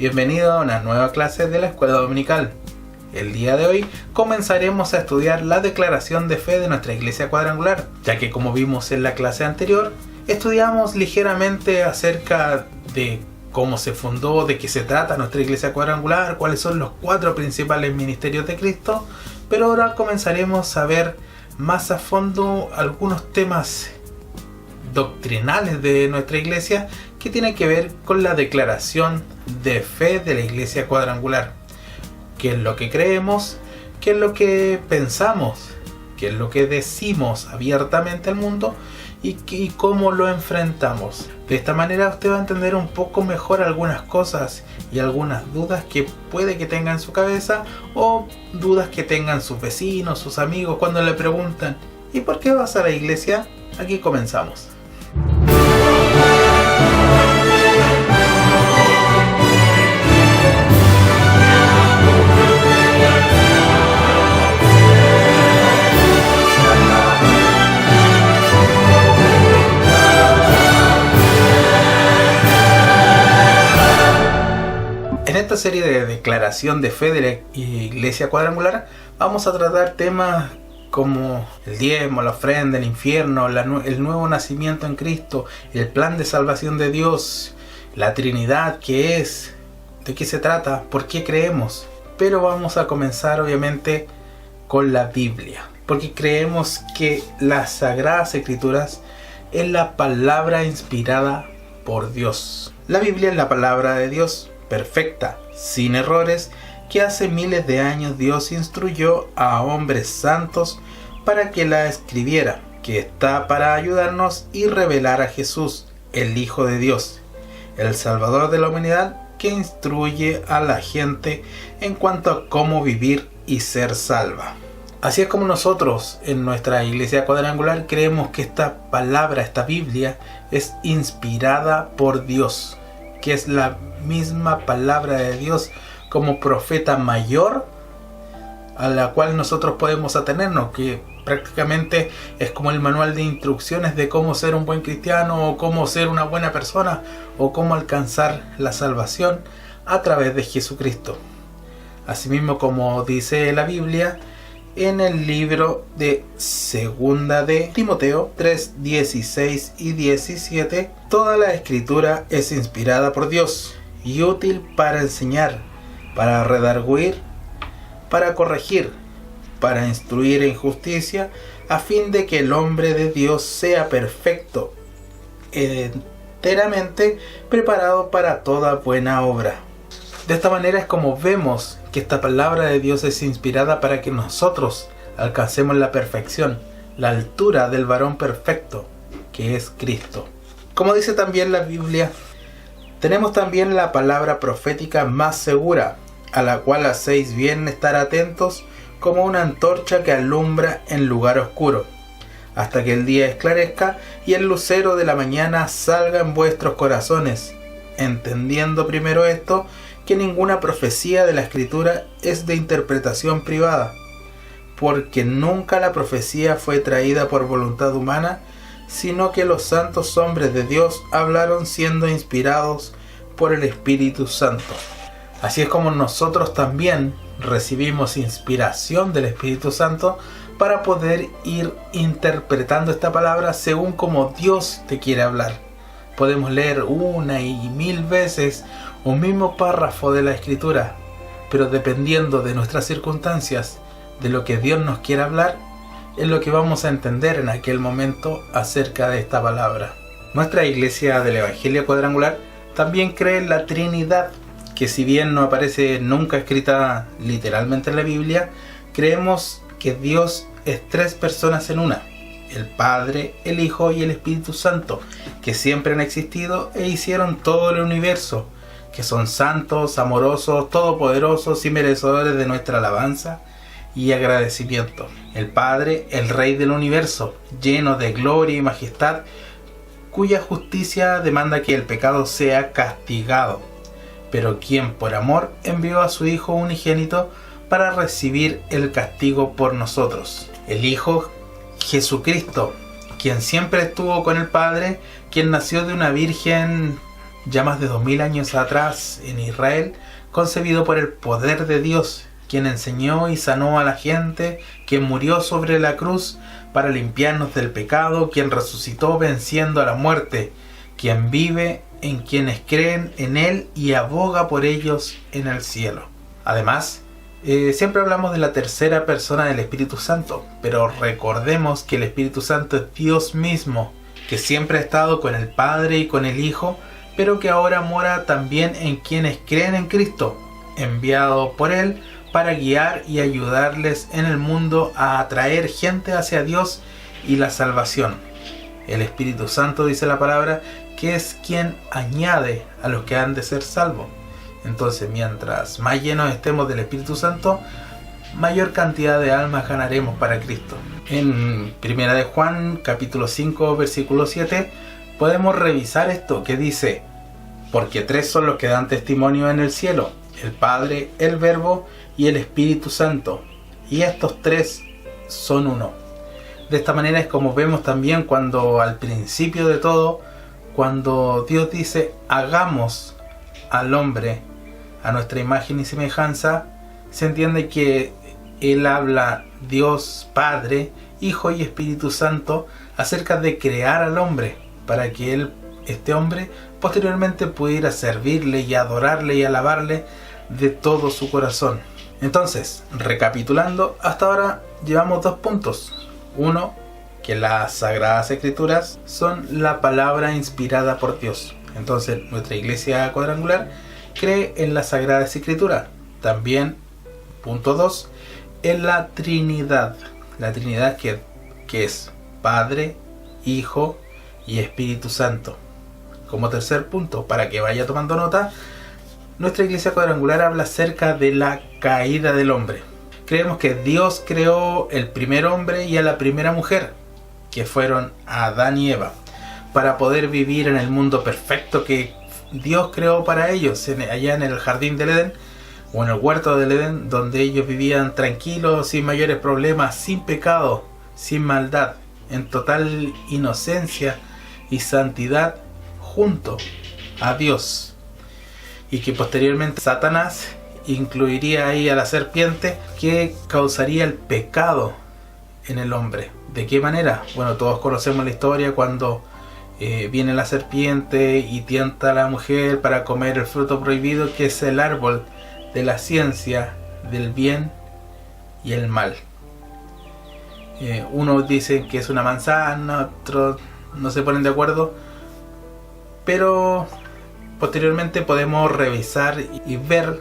Bienvenido a una nueva clase de la Escuela Dominical. El día de hoy comenzaremos a estudiar la declaración de fe de nuestra Iglesia Cuadrangular, ya que como vimos en la clase anterior, estudiamos ligeramente acerca de cómo se fundó, de qué se trata nuestra Iglesia Cuadrangular, cuáles son los 4 principales ministerios de Cristo, pero ahora comenzaremos a ver más a fondo algunos temas doctrinales de nuestra Iglesia que tienen que ver con la declaración de fe de la Iglesia Cuadrangular. ¿Qué es lo que creemos? ¿Qué es lo que pensamos? ¿Qué es lo que decimos abiertamente al mundo? Y cómo lo enfrentamos. De esta manera usted va a entender un poco mejor algunas cosas y algunas dudas que puede que tenga en su cabeza, o dudas que tengan sus vecinos, sus amigos, cuando le preguntan ¿y por qué vas a la iglesia? Aquí comenzamos. En esta serie de declaración de fe de la Iglesia Cuadrangular vamos a tratar temas como el diezmo, la ofrenda, el infierno, el nuevo nacimiento en Cristo, el plan de salvación de Dios, la Trinidad, qué es, de qué se trata, por qué creemos. Pero vamos a comenzar obviamente con la Biblia, porque creemos que las Sagradas Escrituras es la palabra inspirada por Dios. La Biblia es la palabra de Dios, perfecta, sin errores, que hace miles de años Dios instruyó a hombres santos para que la escribiera, que está para ayudarnos y revelar a Jesús, el Hijo de Dios, el Salvador de la humanidad, que instruye a la gente en cuanto a cómo vivir y ser salva. Así es como nosotros en nuestra Iglesia Cuadrangular creemos que esta palabra, esta Biblia, es inspirada por Dios, que es la misma palabra de Dios como profeta mayor a la cual nosotros podemos atenernos, que prácticamente es como el manual de instrucciones de cómo ser un buen cristiano, o cómo ser una buena persona, o cómo alcanzar la salvación a través de Jesucristo. Asimismo, como dice la Biblia en el libro de Segunda de Timoteo 3, 16 y 17, toda la escritura es inspirada por Dios y útil para enseñar, para redarguir, para corregir, para instruir en justicia, a fin de que el hombre de Dios sea perfecto, enteramente preparado para toda buena obra. De esta manera es como vemos que esta palabra de Dios es inspirada para que nosotros alcancemos la perfección, la altura del varón perfecto, que es Cristo. Como dice también la Biblia, tenemos también la palabra profética más segura, a la cual hacéis bien estar atentos como una antorcha que alumbra en lugar oscuro, hasta que el día esclarezca y el lucero de la mañana salga en vuestros corazones, entendiendo primero esto, que ninguna profecía de la Escritura es de interpretación privada, porque nunca la profecía fue traída por voluntad humana, sino que los santos hombres de Dios hablaron siendo inspirados por el Espíritu Santo. Así es como nosotros también recibimos inspiración del Espíritu Santo para poder ir interpretando esta palabra según como Dios te quiere hablar. Podemos leer una y 1000 veces un mismo párrafo de la Escritura, pero dependiendo de nuestras circunstancias, de lo que Dios nos quiere hablar, es lo que vamos a entender en aquel momento acerca de esta palabra. Nuestra Iglesia del Evangelio Cuadrangular también cree en la Trinidad, que si bien no aparece nunca escrita literalmente en la Biblia, creemos que Dios es 3 personas en una: el Padre, el Hijo y el Espíritu Santo, que siempre han existido e hicieron todo el universo, que son santos, amorosos, todopoderosos y merecedores de nuestra alabanza y agradecimiento. El Padre, el Rey del universo, lleno de gloria y majestad, cuya justicia demanda que el pecado sea castigado, pero quien por amor envió a su Hijo unigénito para recibir el castigo por nosotros. El Hijo Jesucristo, quien siempre estuvo con el Padre, quien nació de una virgen ya más de 2000 años atrás en Israel, concebido por el poder de Dios, quien enseñó y sanó a la gente, quien murió sobre la cruz para limpiarnos del pecado, quien resucitó venciendo a la muerte, quien vive en quienes creen en Él y aboga por ellos en el cielo. Además, siempre hablamos de la tercera persona del Espíritu Santo, pero recordemos que el Espíritu Santo es Dios mismo, que siempre ha estado con el Padre y con el Hijo, pero que ahora mora también en quienes creen en Cristo, enviado por Él para guiar y ayudarles en el mundo a atraer gente hacia Dios y la salvación. El Espíritu Santo, dice la palabra, que es quien añade a los que han de ser salvos. Entonces, mientras más llenos estemos del Espíritu Santo, mayor cantidad de almas ganaremos para Cristo. En 1 de Juan, capítulo 5, versículo 7, podemos revisar esto que dice: porque 3 son los que dan testimonio en el cielo, el Padre, el Verbo y el Espíritu Santo, y estos 3 son uno. De esta manera es como vemos también cuando al principio de todo, cuando Dios dice hagamos al hombre a nuestra imagen y semejanza, se entiende que Él habla, Dios Padre, Hijo y Espíritu Santo, acerca de crear al hombre, para que este hombre posteriormente pudiera servirle y adorarle y alabarle de todo su corazón. Entonces, recapitulando, hasta ahora llevamos 2 puntos. Uno, que las Sagradas Escrituras son la palabra inspirada por Dios. Entonces, nuestra Iglesia Cuadrangular cree en la Sagrada Escritura. También, punto 2, en la Trinidad. La Trinidad que es Padre, Hijo y Espíritu Santo. Como tercer punto, para que vaya tomando nota, nuestra Iglesia Cuadrangular habla acerca de la caída del hombre. Creemos que Dios creó el primer hombre y a la primera mujer, que fueron Adán y Eva, para poder vivir en el mundo perfecto que Dios creó para ellos, allá en el jardín del Edén, o en el huerto del Edén, donde ellos vivían tranquilos, sin mayores problemas, sin pecado, sin maldad, en total inocencia y santidad, junto a Dios. Y que posteriormente Satanás incluiría ahí a la serpiente, que causaría el pecado en el hombre. ¿De qué manera? Bueno, todos conocemos la historia cuando viene la serpiente y tienta a la mujer para comer el fruto prohibido, que es el árbol de la ciencia del bien y el mal. Unos dicen que es una manzana, otros no se ponen de acuerdo, pero posteriormente podemos revisar y ver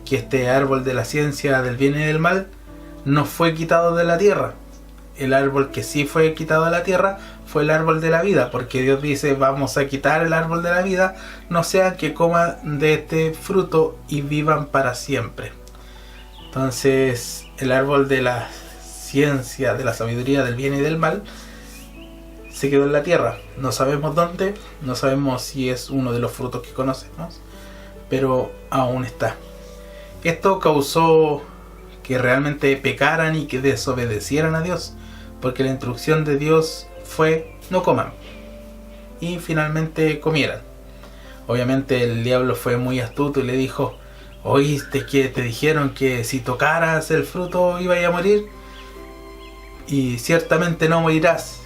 que este árbol de la ciencia del bien y del mal no fue quitado de la tierra. El árbol que sí fue quitado de la tierra fue el árbol de la vida, porque Dios dice: vamos a quitar el árbol de la vida, no sea que coman de este fruto y vivan para siempre. Entonces, el árbol de la ciencia, de la sabiduría del bien y del mal, se quedó en la tierra. No sabemos dónde, no sabemos si es uno de los frutos que conocemos, pero aún está. Esto causó que realmente pecaran y que desobedecieran a Dios, porque la instrucción de Dios fue: no coman. Y finalmente comieran. Obviamente el diablo fue muy astuto y le dijo: ¿oíste que te dijeron que si tocaras el fruto ibas a morir? Y ciertamente no morirás.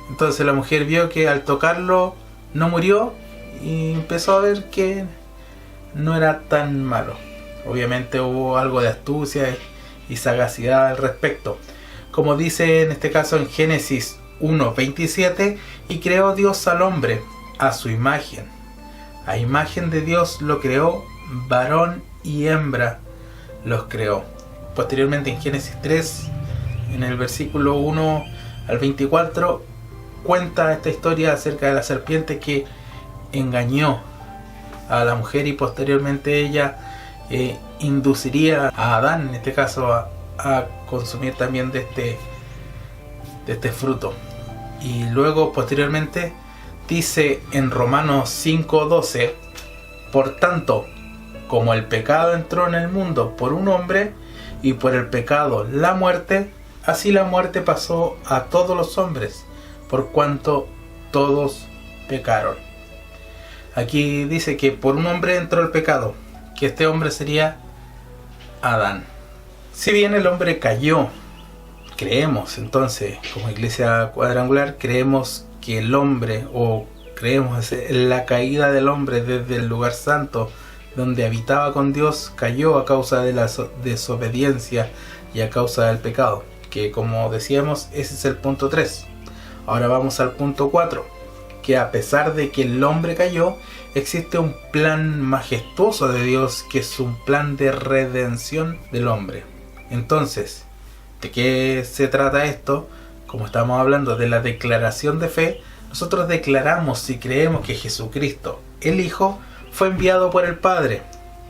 Entonces la mujer vio que al tocarlo no murió y empezó a ver que no era tan malo. Obviamente hubo algo de astucia y sagacidad al respecto. Como dice en este caso en Génesis 1:27, y creó Dios al hombre a su imagen. A imagen de Dios lo creó, varón y hembra los creó. Posteriormente en Génesis 3, en el versículo 1 al 24, cuenta esta historia acerca de la serpiente que engañó a la mujer y posteriormente ella induciría a Adán, en este caso, a consumir también de este fruto. Y luego posteriormente dice en Romanos 5:12: por tanto, como el pecado entró en el mundo por un hombre, y por el pecado la muerte, así la muerte pasó a todos los hombres, por cuanto todos pecaron. Aquí dice que por un hombre entró el pecado, que este hombre sería Adán. Si bien el hombre cayó, creemos entonces, como Iglesia Cuadrangular, creemos que el hombre, o creemos en la caída del hombre desde el lugar santo, donde habitaba con Dios, cayó a causa de la desobediencia y a causa del pecado, que como decíamos, ese es el punto 3. Ahora vamos al punto 4, que a pesar de que el hombre cayó, existe un plan majestuoso de Dios, que es un plan de redención del hombre. Entonces, ¿de qué se trata esto? Como estamos hablando de la declaración de fe, nosotros declaramos y creemos que Jesucristo, el Hijo, fue enviado por el Padre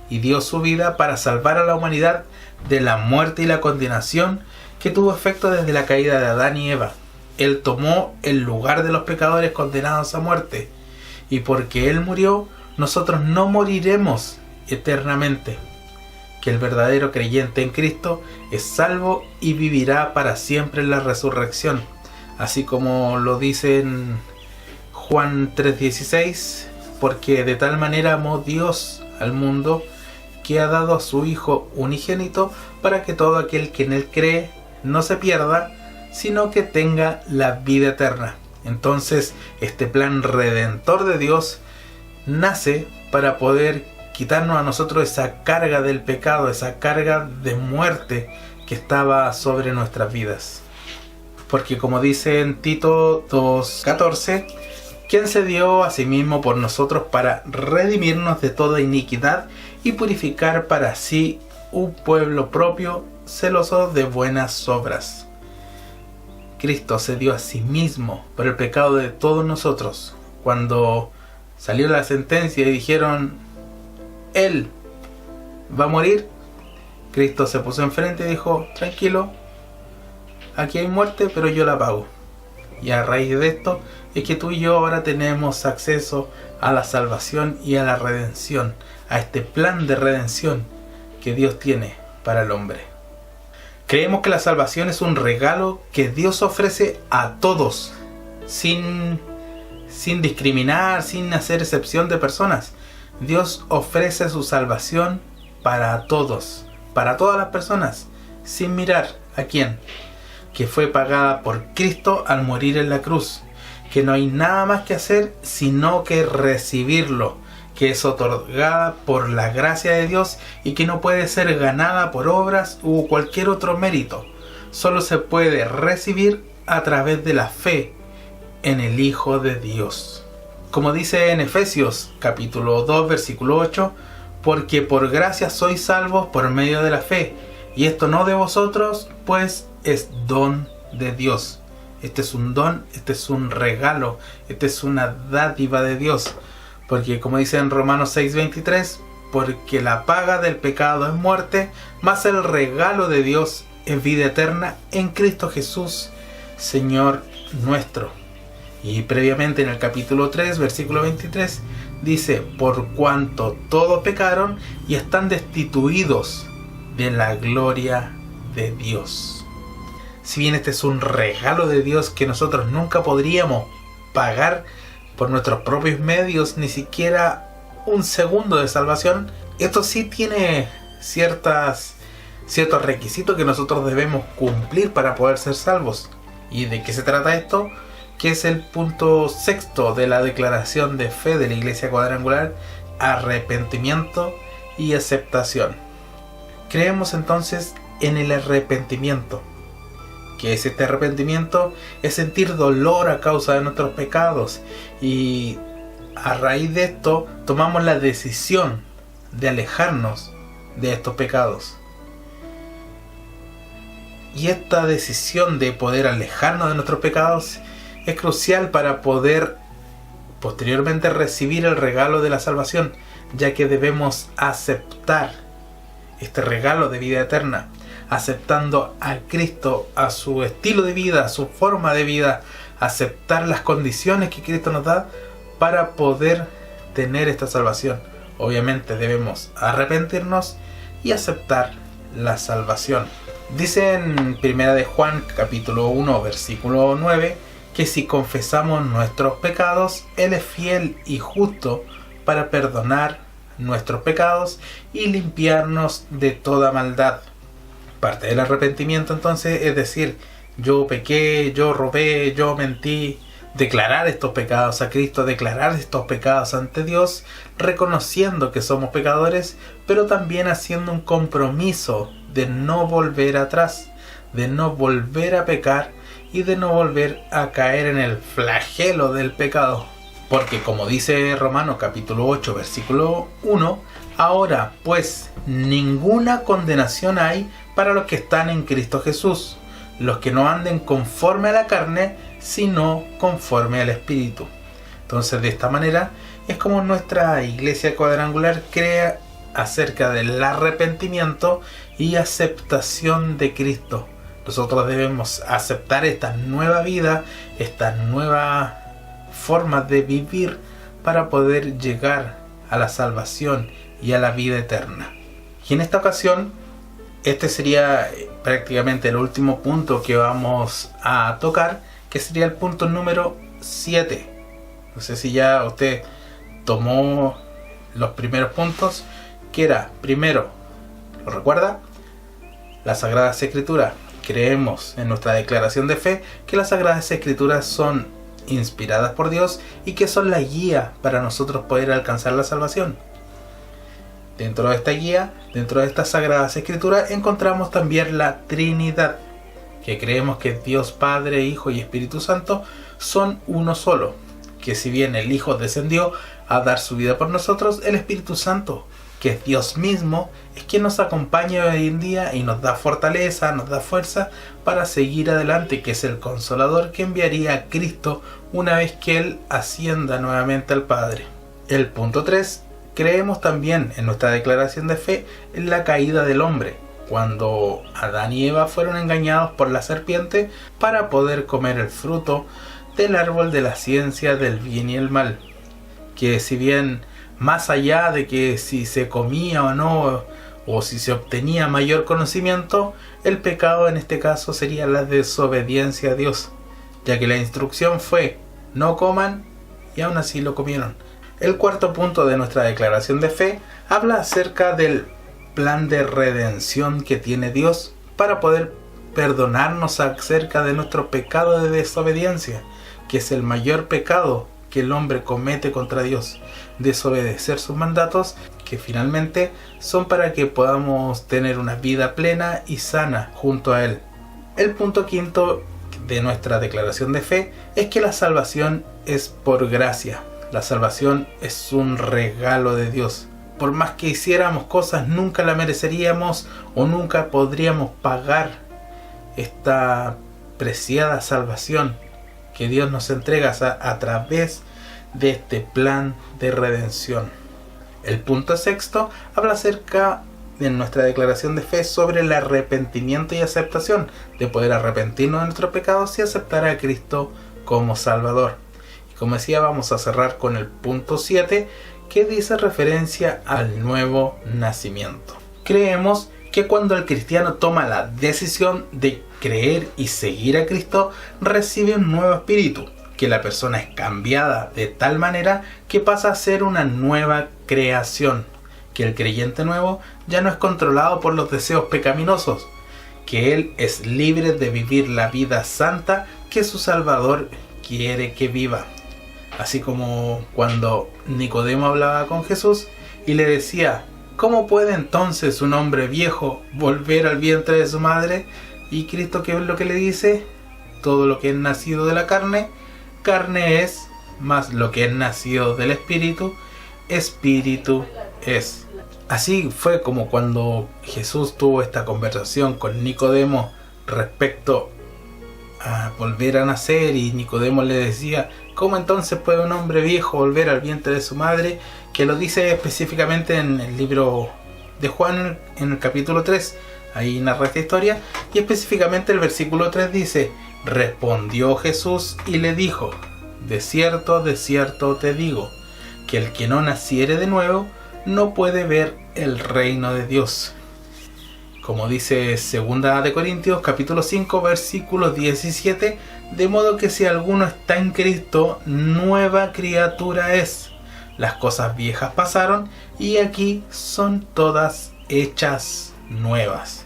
y dio su vida para salvar a la humanidad de la muerte y la condenación que tuvo efecto desde la caída de Adán y Eva. Él tomó el lugar de los pecadores condenados a muerte, y porque Él murió, nosotros no moriremos eternamente. Que el verdadero creyente en Cristo es salvo y vivirá para siempre en la resurrección, así como lo dice en Juan 3:16, porque de tal manera amó Dios al mundo, que ha dado a su Hijo unigénito, para que todo aquel que en Él cree no se pierda, sino que tenga la vida eterna. Entonces, este plan redentor de Dios nace para poder quitarnos a nosotros esa carga del pecado, esa carga de muerte que estaba sobre nuestras vidas. Porque como dice en Tito 2:14, quien se dio a sí mismo por nosotros para redimirnos de toda iniquidad y purificar para sí un pueblo propio, celoso de buenas obras. Cristo se dio a sí mismo por el pecado de todos nosotros. Cuando salió la sentencia y dijeron, Él va a morir, Cristo se puso enfrente y dijo, tranquilo, aquí hay muerte, pero yo la pago. Y a raíz de esto es que tú y yo ahora tenemos acceso a la salvación y a la redención, a este plan de redención que Dios tiene para el hombre. Creemos que la salvación es un regalo que Dios ofrece a todos, sin discriminar, sin hacer excepción de personas. Dios ofrece su salvación para todos, para todas las personas, sin mirar a quién, que fue pagada por Cristo al morir en la cruz, que no hay nada más que hacer sino que recibirlo, que es otorgada por la gracia de Dios y que no puede ser ganada por obras u cualquier otro mérito. Solo se puede recibir a través de la fe en el Hijo de Dios. Como dice en Efesios capítulo 2 versículo 8, porque por gracia sois salvos por medio de la fe, y esto no de vosotros, pues es don de Dios. Este es un don, este es un regalo, este es una dádiva de Dios. Porque como dice en Romanos 6:23, porque la paga del pecado es muerte, mas el regalo de Dios es vida eterna en Cristo Jesús, Señor nuestro. Y previamente en el capítulo 3, versículo 23, dice, por cuanto todos pecaron y están destituidos de la gloria de Dios. Si bien este es un regalo de Dios que nosotros nunca podríamos pagar por nuestros propios medios, ni siquiera un segundo de salvación, esto sí tiene ciertos requisitos que nosotros debemos cumplir para poder ser salvos. ¿Y de qué se trata esto? Que es el punto 6 de la declaración de fe de la Iglesia Cuadrangular: arrepentimiento y aceptación. Creemos entonces en el arrepentimiento. Que es este arrepentimiento, es sentir dolor a causa de nuestros pecados, y a raíz de esto tomamos la decisión de alejarnos de estos pecados. Y esta decisión de poder alejarnos de nuestros pecados es crucial para poder posteriormente recibir el regalo de la salvación, ya que debemos aceptar este regalo de vida eterna, aceptando a Cristo, a su estilo de vida, a su forma de vida, aceptar las condiciones que Cristo nos da para poder tener esta salvación. Obviamente debemos arrepentirnos y aceptar la salvación. Dice en 1 de Juan capítulo 1 versículo 9 que si confesamos nuestros pecados, Él es fiel y justo para perdonar nuestros pecados y limpiarnos de toda maldad. Parte del arrepentimiento entonces es decir, yo pequé, yo robé, yo mentí, declarar estos pecados a Cristo, declarar estos pecados ante Dios, reconociendo que somos pecadores, pero también haciendo un compromiso de no volver atrás, de no volver a pecar y de no volver a caer en el flagelo del pecado. Porque como dice Romanos capítulo 8 versículo 1, ahora pues ninguna condenación hay para los que están en Cristo Jesús, los que no anden conforme a la carne, sino conforme al Espíritu. Entonces de esta manera es como nuestra iglesia cuadrangular crea acerca del arrepentimiento y aceptación de Cristo. Nosotros debemos aceptar esta nueva vida, esta nueva forma de vivir para poder llegar a la salvación y a la vida eterna. Y en esta ocasión, este sería prácticamente el último punto que vamos a tocar, que sería el punto número 7. No sé si ya usted tomó los primeros puntos, que era, primero, ¿lo recuerda? La Sagrada Escritura. Creemos en nuestra declaración de fe que las Sagradas Escrituras son inspiradas por Dios y que son la guía para nosotros poder alcanzar la salvación. Dentro de esta guía, dentro de estas Sagradas Escrituras, encontramos también la Trinidad, que creemos que Dios Padre, Hijo y Espíritu Santo son uno solo, que si bien el Hijo descendió a dar su vida por nosotros, el Espíritu Santo, que es Dios mismo, es quien nos acompaña hoy en día y nos da fortaleza, nos da fuerza para seguir adelante, que es el Consolador que enviaría a Cristo una vez que Él ascienda nuevamente al Padre. El punto 3, creemos también en nuestra declaración de fe en la caída del hombre, cuando Adán y Eva fueron engañados por la serpiente para poder comer el fruto del árbol de la ciencia del bien y el mal, que si bien más allá de que si se comía o no, o si se obtenía mayor conocimiento, el pecado en este caso sería la desobediencia a Dios, ya que la instrucción fue no coman y aún así lo comieron. El cuarto punto de nuestra declaración de fe habla acerca del plan de redención que tiene Dios para poder perdonarnos acerca de nuestro pecado de desobediencia, que es el mayor pecado que el hombre comete contra Dios, desobedecer sus mandatos, que finalmente son para que podamos tener una vida plena y sana junto a Él. El punto quinto de nuestra declaración de fe es que la salvación es por gracia. La salvación es un regalo de Dios. Por más que hiciéramos cosas, nunca la mereceríamos o nunca podríamos pagar esta preciada salvación que Dios nos entrega a través de este plan de redención. El punto sexto habla acerca de nuestra declaración de fe sobre el arrepentimiento y aceptación, de poder arrepentirnos de nuestros pecados y aceptar a Cristo como Salvador. Y como decía, vamos a cerrar con el punto 7, que dice referencia al nuevo nacimiento. Creemos que cuando el cristiano toma la decisión de creer y seguir a Cristo, recibe un nuevo espíritu, que la persona es cambiada de tal manera que pasa a ser una nueva creación, que el creyente nuevo ya no es controlado por los deseos pecaminosos, que él es libre de vivir la vida santa que su Salvador quiere que viva. Así como cuando Nicodemo hablaba con Jesús y le decía: ¿cómo puede entonces un hombre viejo volver al vientre de su madre? Y Cristo, ¿qué es lo que le dice? Todo lo que es nacido de la carne, carne es, mas lo que es nacido del Espíritu, Espíritu es. Así fue como cuando Jesús tuvo esta conversación con Nicodemo respecto a volver a nacer, y Nicodemo le decía: ¿cómo entonces puede un hombre viejo volver al vientre de su madre? Que lo dice específicamente en el libro de Juan, en el capítulo 3. Ahí narra esta historia, y específicamente el versículo 3 dice: respondió Jesús y le dijo: de cierto te digo, que el que no naciere de nuevo no puede ver el reino de Dios. Como dice 2 de Corintios capítulo 5 versículo 17, de modo que si alguno está en Cristo, nueva criatura es. las cosas viejas pasaron y aquí son todas hechas nuevas.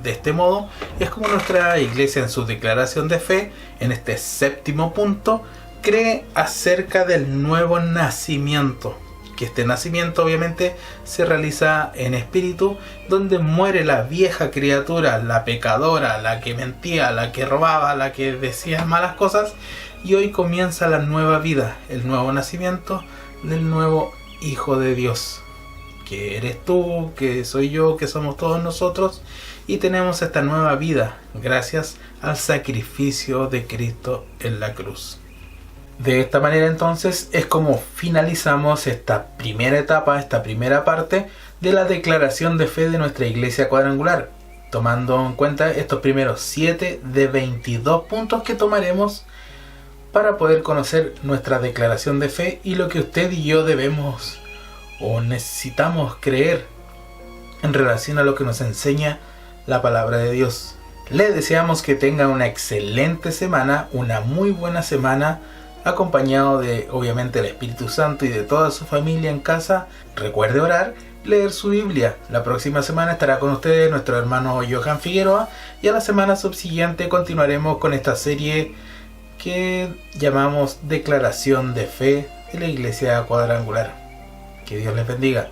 De este modo es como nuestra iglesia en su declaración de fe, en este séptimo punto, cree acerca del nuevo nacimiento. Que este nacimiento obviamente se realiza en espíritu, donde muere la vieja criatura, la pecadora, la que mentía, la que robaba, la que decía malas cosas, y hoy comienza la nueva vida, el nuevo nacimiento del nuevo Hijo de Dios, que eres tú, que soy yo, que somos todos nosotros, y tenemos esta nueva vida gracias al sacrificio de Cristo en la cruz. De esta manera entonces es como finalizamos esta primera etapa, esta primera parte de la declaración de fe de nuestra iglesia cuadrangular, tomando en cuenta estos primeros 7 de 22 puntos que tomaremos para poder conocer nuestra declaración de fe y lo que usted y yo debemos o necesitamos creer en relación a lo que nos enseña la palabra de Dios. Les deseamos que tengan una excelente semana, una muy buena semana, acompañado de obviamente el Espíritu Santo y de toda su familia en casa. Recuerde orar, leer su Biblia. La próxima semana estará con ustedes nuestro hermano Johan Figueroa y a la semana subsiguiente continuaremos con esta serie que llamamos Declaración de Fe de la Iglesia Cuadrangular. Que Dios les bendiga.